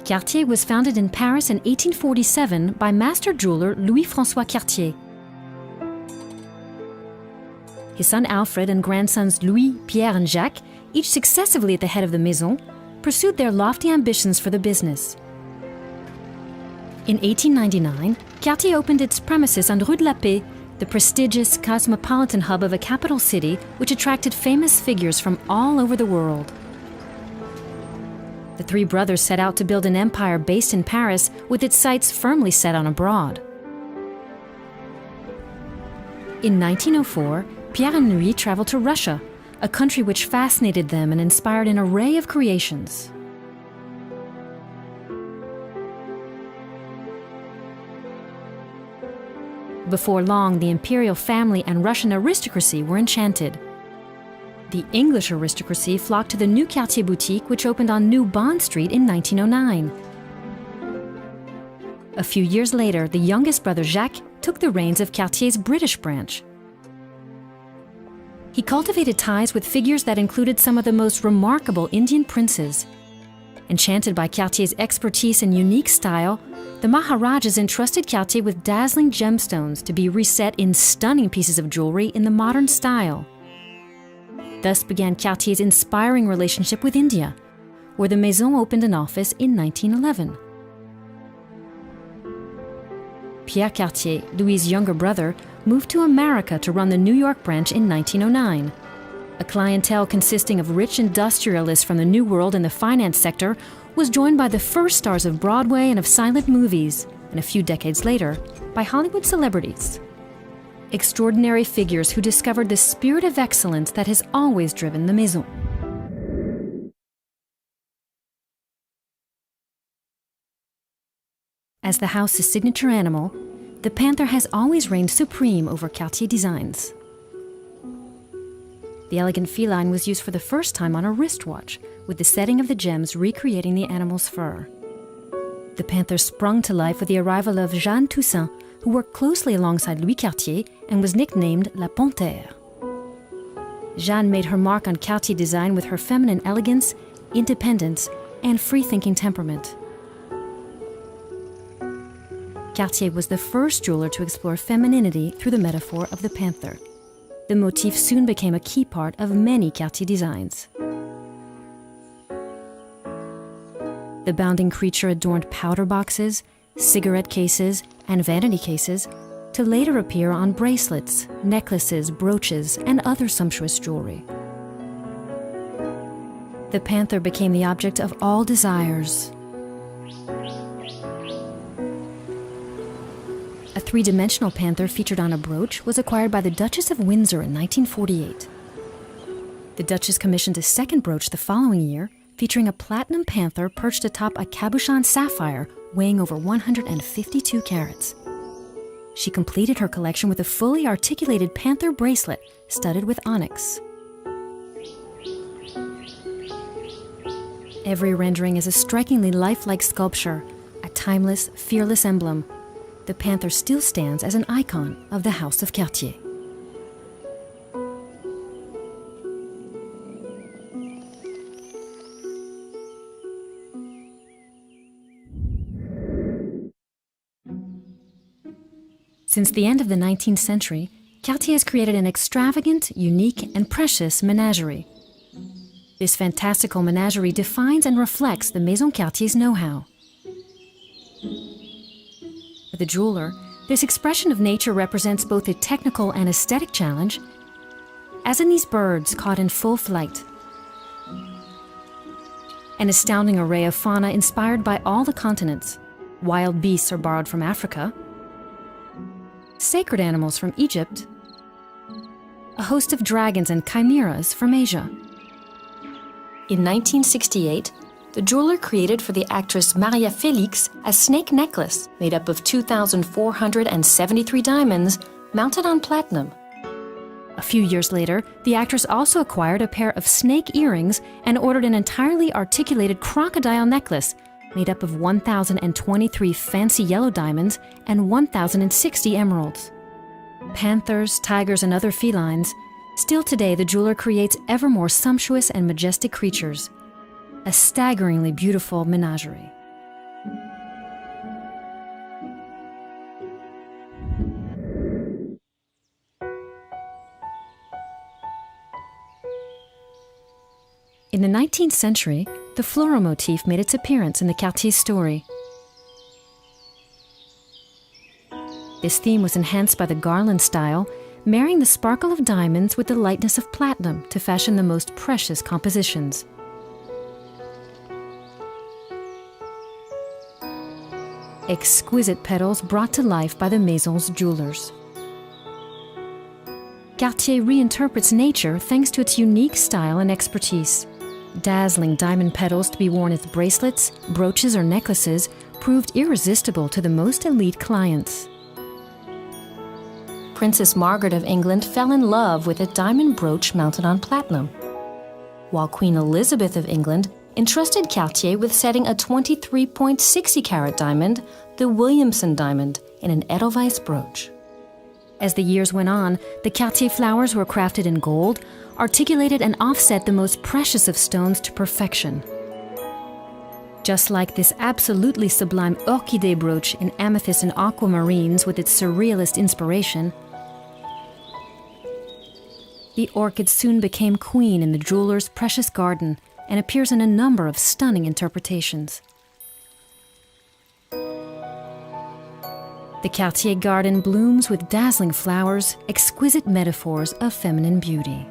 Cartier was founded in Paris in 1847 by master jeweler Louis-François Cartier. His son Alfred and grandsons Louis, Pierre, and Jacques, each successively at the head of the maison, pursued their lofty ambitions for the business. In 1899, Cartier opened its premises on Rue de la Paix, the prestigious cosmopolitan hub of a capital city which attracted famous figures from all over the world. The three brothers set out to build an empire based in Paris with its sights firmly set on abroad. In 1904, Pierre and Louis traveled to Russia, a country which fascinated them and inspired an array of creations. Before long, the imperial family and Russian aristocracy were enchanted. The English aristocracy flocked to the new Cartier boutique, which opened on New Bond Street in 1909. A few years later, the youngest brother Jacques took the reins of Cartier's British branch. He cultivated ties with figures that included some of the most remarkable Indian princes. Enchanted by Cartier's expertise and unique style, the Maharajas entrusted Cartier with dazzling gemstones to be reset in stunning pieces of jewelry in the modern style. Thus began Cartier's inspiring relationship with India, where the Maison opened an office in 1911. Pierre Cartier, Louis' younger brother, moved to America to run the New York branch in 1909. A clientele consisting of rich industrialists from the New World and the finance sector was joined by the first stars of Broadway and of silent movies, and a few decades later, by Hollywood celebrities. Extraordinary figures who discovered the spirit of excellence that has always driven the Maison. As the house's signature animal, the panther has always reigned supreme over Cartier designs. The elegant feline was used for the first time on a wristwatch, with the setting of the gems recreating the animal's fur. The panther sprung to life with the arrival of Jeanne Toussaint, who worked closely alongside Louis Cartier and was nicknamed La Panthère. Jeanne made her mark on Cartier design with her feminine elegance, independence, and free-thinking temperament. Cartier was the first jeweler to explore femininity through the metaphor of the panther. The motif soon became a key part of many Cartier designs. The bounding creature adorned powder boxes, cigarette cases, and vanity cases, to later appear on bracelets, necklaces, brooches, and other sumptuous jewelry. The panther became the object of all desires. A three-dimensional panther featured on a brooch was acquired by the Duchess of Windsor in 1948. The Duchess commissioned a second brooch the following year, featuring a platinum panther perched atop a cabochon sapphire weighing over 152 carats. She completed her collection with a fully articulated panther bracelet studded with onyx. Every rendering is a strikingly lifelike sculpture, a timeless, fearless emblem. The panther still stands as an icon of the House of Cartier. Since the end of the 19th century, Cartier has created an extravagant, unique, and precious menagerie. This fantastical menagerie defines and reflects the Maison Cartier's know-how. For the jeweler, this expression of nature represents both a technical and aesthetic challenge, as in these birds caught in full flight. An astounding array of fauna inspired by all the continents. Wild beasts are borrowed from Africa, sacred animals from Egypt, a host of dragons and chimeras from Asia. In 1968, the jeweler created for the actress Maria Felix a snake necklace made up of 2,473 diamonds mounted on platinum. A few years later, the actress also acquired a pair of snake earrings and ordered an entirely articulated crocodile necklace made up of 1,023 fancy yellow diamonds and 1,060 emeralds. Panthers, tigers, and other felines, still today the jeweler creates ever more sumptuous and majestic creatures. A staggeringly beautiful menagerie. In the 19th century, the floral motif made its appearance in the Cartier story. This theme was enhanced by the garland style, marrying the sparkle of diamonds with the lightness of platinum to fashion the most precious compositions. Exquisite petals brought to life by the Maison's jewelers. Cartier reinterprets nature thanks to its unique style and expertise. Dazzling diamond petals to be worn as bracelets, brooches, or necklaces proved irresistible to the most elite clients. Princess Margaret of England fell in love with a diamond brooch mounted on platinum, while Queen Elizabeth of England entrusted Cartier with setting a 23.60-carat diamond, the Williamson diamond, in an Edelweiss brooch. As the years went on, the Cartier flowers were crafted in gold, articulated and offset the most precious of stones to perfection. Just like this absolutely sublime orchidée brooch in amethyst and aquamarines with its surrealist inspiration, the orchid soon became queen in the jeweler's precious garden and appears in a number of stunning interpretations. The Cartier garden blooms with dazzling flowers, exquisite metaphors of feminine beauty.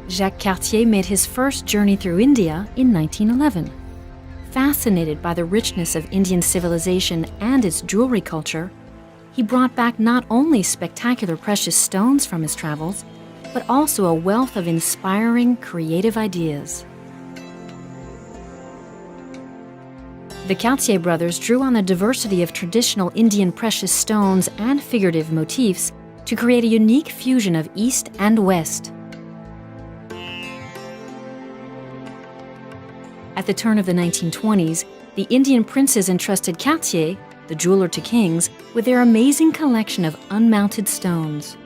Jacques Cartier made his first journey through India in 1911. Fascinated by the richness of Indian civilization and its jewelry culture, he brought back not only spectacular precious stones from his travels, but also a wealth of inspiring, creative ideas. The Cartier brothers drew on the diversity of traditional Indian precious stones and figurative motifs to create a unique fusion of East and West. At the turn of the 1920s, the Indian princes entrusted Cartier, the jeweler to kings, with their amazing collection of unmounted stones.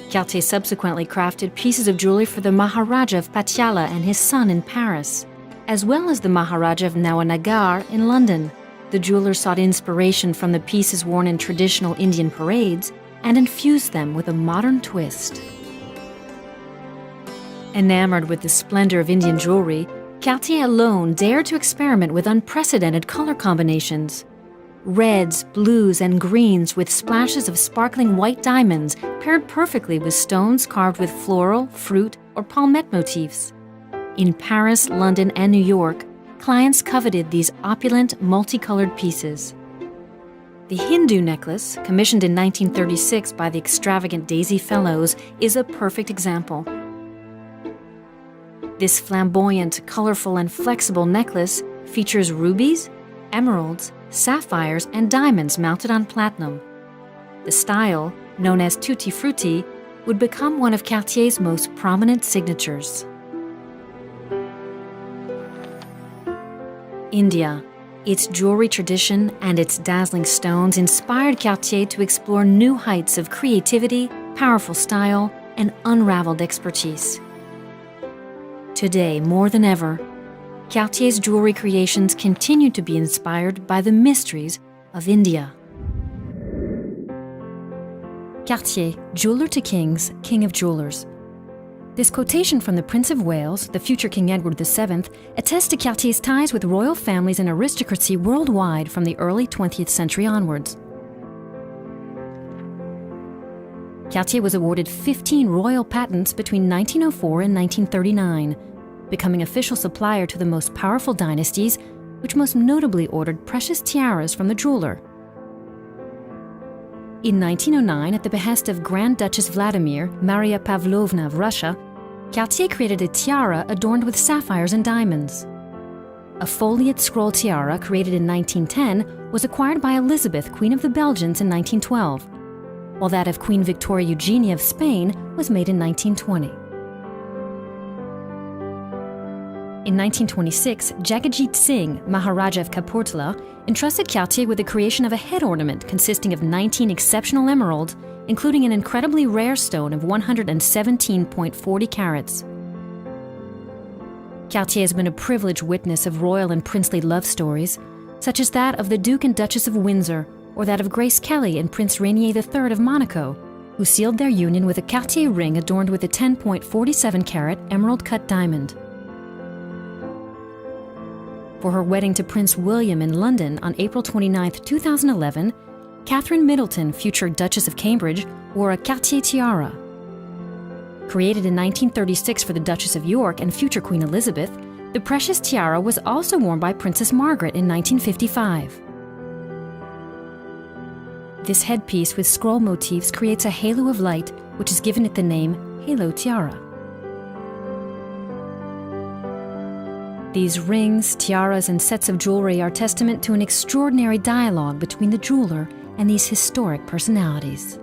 Cartier subsequently crafted pieces of jewelry for the Maharaja of Patiala and his son in Paris, as well as the Maharaja of Nawanagar in London. The jeweler sought inspiration from the pieces worn in traditional Indian parades and infused them with a modern twist. Enamored with the splendor of Indian jewelry, Cartier alone dared to experiment with unprecedented color combinations. Reds, blues, and greens with splashes of sparkling white diamonds paired perfectly with stones carved with floral, fruit, or palmette motifs. In Paris, London, and New York, clients coveted these opulent, multicolored pieces. The Hindu necklace, commissioned in 1936 by the extravagant Daisy Fellows, is a perfect example. This flamboyant, colorful, and flexible necklace features rubies, emeralds, sapphires, and diamonds mounted on platinum. The style, known as tutti frutti, would become one of Cartier's most prominent signatures. India, its jewelry tradition and its dazzling stones inspired Cartier to explore new heights of creativity, powerful style, and unraveled expertise. Today, more than ever, Cartier's jewelry creations continue to be inspired by the mysteries of India. Cartier, jeweler to kings, king of jewelers. This quotation from the Prince of Wales, the future King Edward VII, attests to Cartier's ties with royal families and aristocracy worldwide from the early 20th century onwards. Cartier was awarded 15 royal patents between 1904 and 1939, becoming official supplier to the most powerful dynasties, which most notably ordered precious tiaras from the jeweler. In 1909, at the behest of Grand Duchess Vladimir, Maria Pavlovna of Russia, Cartier created a tiara adorned with sapphires and diamonds. A foliate scroll tiara created in 1910 was acquired by Elizabeth, Queen of the Belgians, in 1912, while that of Queen Victoria Eugenia of Spain was made in 1920. In 1926, Jagatjit Singh, Maharaja of Kapurthala, entrusted Cartier with the creation of a head ornament consisting of 19 exceptional emeralds, including an incredibly rare stone of 117.40 carats. Cartier has been a privileged witness of royal and princely love stories, such as that of the Duke and Duchess of Windsor, or that of Grace Kelly and Prince Rainier III of Monaco, who sealed their union with a Cartier ring adorned with a 10.47-carat emerald-cut diamond. For her wedding to Prince William in London on April 29, 2011, Catherine Middleton, future Duchess of Cambridge, wore a Cartier tiara. Created in 1936 for the Duchess of York and future Queen Elizabeth, the precious tiara was also worn by Princess Margaret in 1955. This headpiece with scroll motifs creates a halo of light, which has given it the name Halo Tiara. These rings, tiaras, and sets of jewelry are testament to an extraordinary dialogue between the jeweler and these historic personalities.